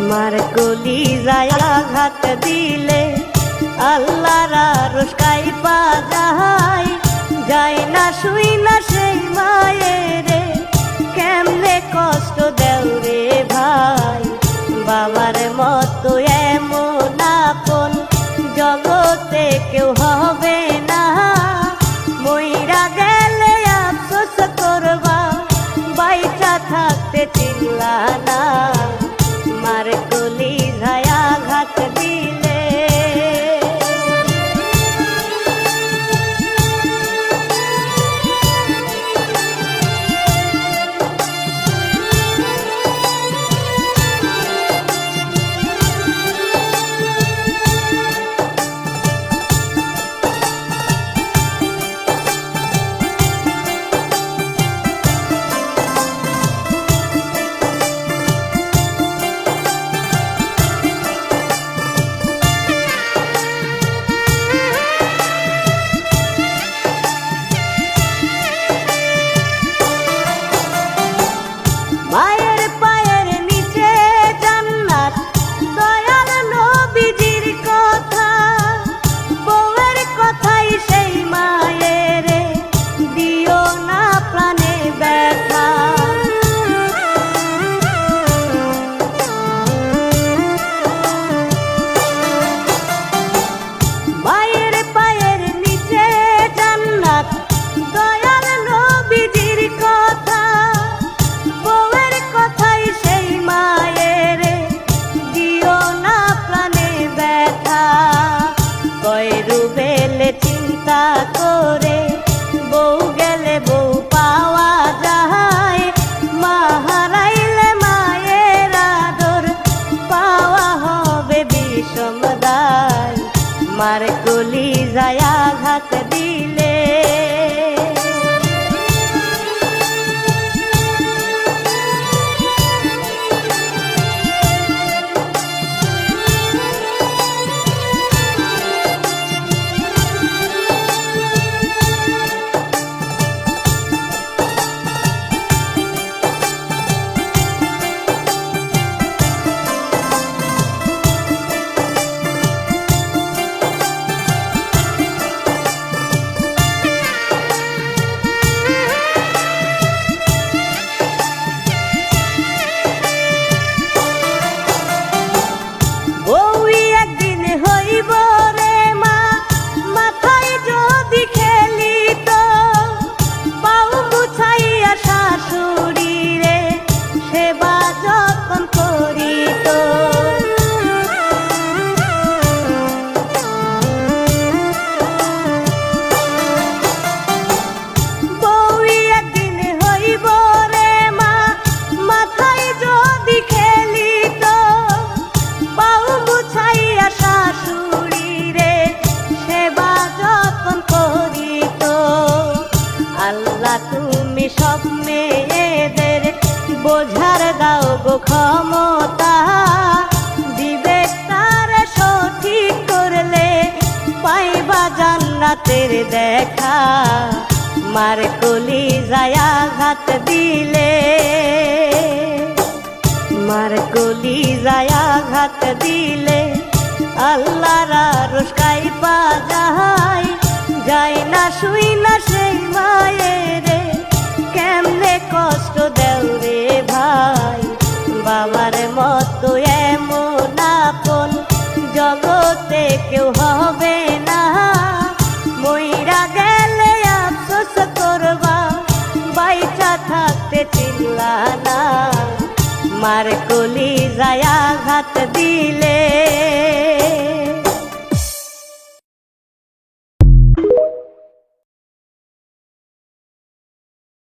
মার কলি যায় আঘাত দিলে আল্লাহর আরশ কাইপা যায়, যায় না শুই না সেই মায়েরে, কেমনে কষ্ট দেও রে ভাই। বাবার মতো এমন আপন জগতে কেউ হবে না, মইরা গেলে আফসোস করবা, বাইচা থাকতে চিনলা না। মার কলি যায় আঘাত দিলে চিন্তা করে বউ গেলে বউ পাওয়া যায়, মা হারাইলে মায়ের আদর পাওয়া হবে বিষম দায়। মার কলি যায় আঘাত দিলে তুমি সব মেয়েদের বোঝার দাও গো ক্ষমতা, বিবেক তার সঠিক করলে পাইবা জান্নাতের দেখা। মার কলি যায় আঘাত দিলে, মার কলি যায় আঘাত দিলে আল্লাহর আরশ কাইপা যায়, যায় না শুই না সেই মায়েরে, কেমনে কষ্ট দেও রে ভাই। বাবার মতো এমন আপন জগতে কেউ হবে না, মইরা গেলে আফসোস করবা, বাইচা থাকতে চিনলা না। মার কলি যায় আঘাত দিলে।